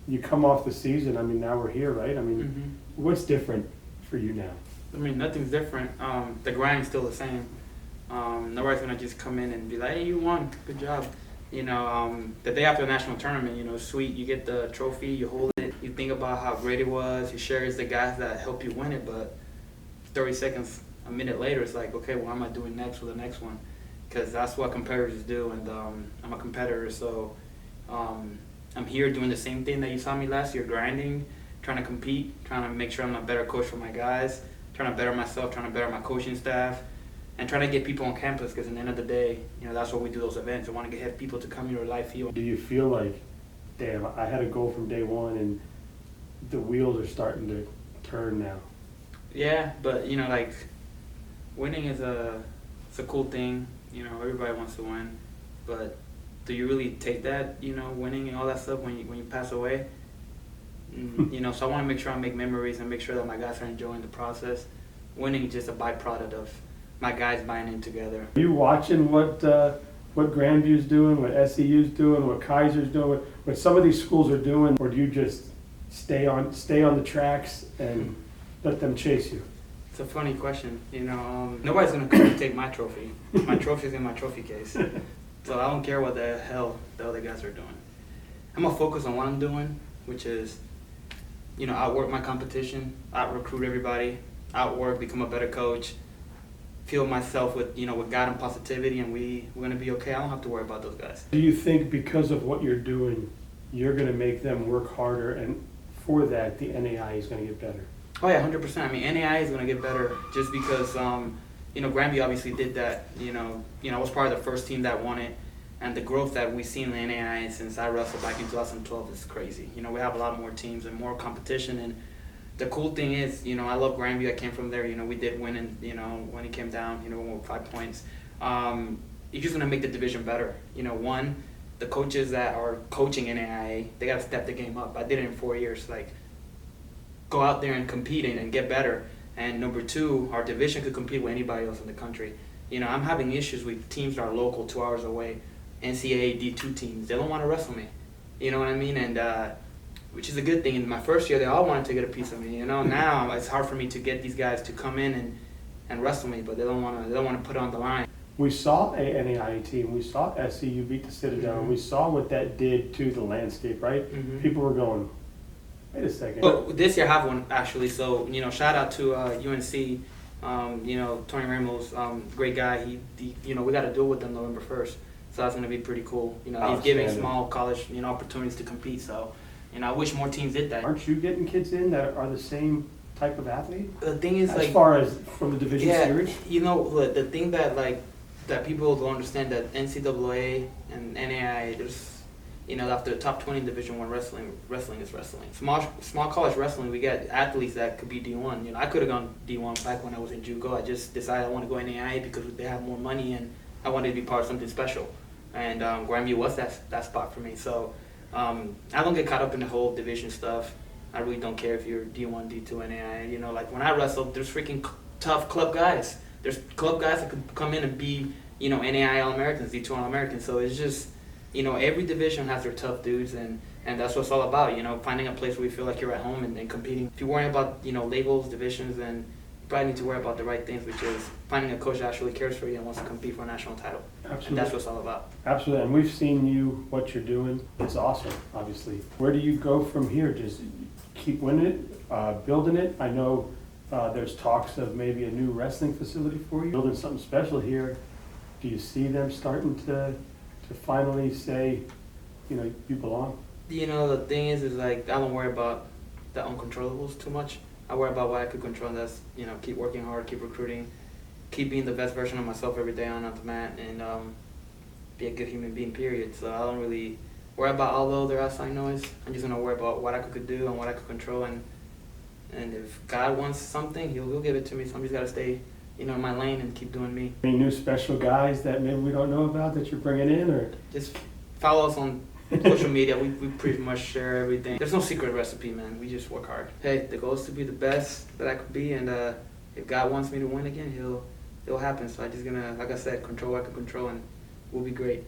you come off the season. I mean, now we're here, right? I mean, what's different for you now? I mean, nothing's different. The grind's still the same. Nobody's gonna just come in and be like, "Hey, you won, good job." You know, the day after the national tournament, you know, sweet. You get the trophy, you hold it, you think about how great it was. You share it with the guys that help you win it, but 30 seconds, a minute later, it's like, okay, what am I doing next for the next one? Because that's what competitors do, and I'm a competitor, so I'm here doing the same thing that you saw me last year, grinding, trying to compete, trying to make sure I'm a better coach for my guys, trying to better myself, trying to better my coaching staff, and trying to get people on campus, because at the end of the day, you know, that's what we do those events. I want to have people to come here to live field. Do you feel like, damn, I had a goal from day one and the wheels are starting to turn now? Yeah, but, you know, like, winning is it's a cool thing. You know, everybody wants to win, but do you really take that, you know, winning and all that stuff when you pass away? You know, so I want to make sure I make memories and make sure that my guys are enjoying the process. Winning is just a byproduct of my guys buying in together. Are you watching what Grandview's doing, what SEU's doing, what Kaiser's doing, what some of these schools are doing, or do you just stay on the tracks and let them chase you? It's a funny question. You know, nobody's gonna come and take my trophy. My trophy's in my trophy case, so I don't care what the hell the other guys are doing. I'm gonna focus on what I'm doing, which is, you know, outwork my competition, out-recruit everybody, outwork, become a better coach, fuel myself with, you know, with God and positivity, and we're gonna be okay. I don't have to worry about those guys. Do you think because of what you're doing, you're gonna make them work harder, and for that, the NAI is gonna get better? Oh yeah, 100%. I mean, NAI is gonna get better just because, you know, Grandview obviously did that. You know, I was part of the first team that won it, and the growth that we've seen in the NAI since I wrestled back in 2012 is crazy. You know, we have a lot more teams and more competition, and the cool thing is, you know, I love Grandview. I came from there. You know, we did win, and you know, when it came down, you know, we won with 5 points. It's just gonna make the division better. You know, one, the coaches that are coaching NAIA, they gotta step the game up. I did it in 4 years. Like, go out there and compete and get better. And number two, our division could compete with anybody else in the country. You know, I'm having issues with teams that are local, 2 hours away, NCAA D2 teams. They don't want to wrestle me. You know what I mean? And which is a good thing. In my first year, they all wanted to get a piece of me. You know, now it's hard for me to get these guys to come in and wrestle me, but they don't want to put it on the line. We saw a NAIA team. We saw SEU beat the Citadel. We saw what that did to the landscape, right? People were going, wait a second. But this year I have one, actually. So, you know, shout out to UNC. You know, Tony Ramos, great guy. He, you know, we got to deal with them November 1st. So that's going to be pretty cool. You know, he's giving small college, you know, opportunities to compete. So, you know, I wish more teams did that. Aren't you getting kids in that are the same type of athlete? The thing is, as like, far as from the division series? You know, the thing that, like, that people don't understand, that NCAA and NAI, there's, you know, after the top 20 in Division I wrestling is wrestling. Small college wrestling, we get athletes that could be D1. You know, I could have gone D1 back when I was in JUCO. I just decided I want to go NAI because they have more money and I wanted to be part of something special. And Grandview was that spot for me. So I don't get caught up in the whole division stuff. I really don't care if you're D1, D2, NAI. You know, like when I wrestled, there's freaking tough club guys. There's club guys that could come in and be, you know, NAI All-Americans, D2 All-Americans. So it's just, you know, every division has their tough dudes, and that's what it's all about, you know, finding a place where you feel like you're at home and competing. If you're worrying about, you know, labels, divisions, then you probably need to worry about the right things, which is finding a coach that actually cares for you and wants to compete for a national title. Absolutely. And that's what it's all about. Absolutely, and we've seen what you're doing. It's awesome, obviously. Where do you go from here? Just keep winning it, building it? I know there's talks of maybe a new wrestling facility for you, building something special here. Do you see them starting to finally say, you know, you belong? You know, the thing is like, I don't worry about the uncontrollables too much. I worry about what I could control, and that's, you know, keep working hard, keep recruiting, keep being the best version of myself every day on the mat, and be a good human being, period. So I don't really worry about all the other outside noise. I'm just gonna worry about what I could do and what I could control, and if God wants something, he'll give it to me. So I'm just gotta stay, you know, in my lane and keep doing me. Any new special guys that maybe we don't know about that you're bringing in, or just follow us on social media? We pretty much share everything. There's no secret recipe, man. We just work hard. Hey, the goal is to be the best that I could be, and if God wants me to win again, it'll happen. So I just gonna, like I said, control what I can control, and we'll be great.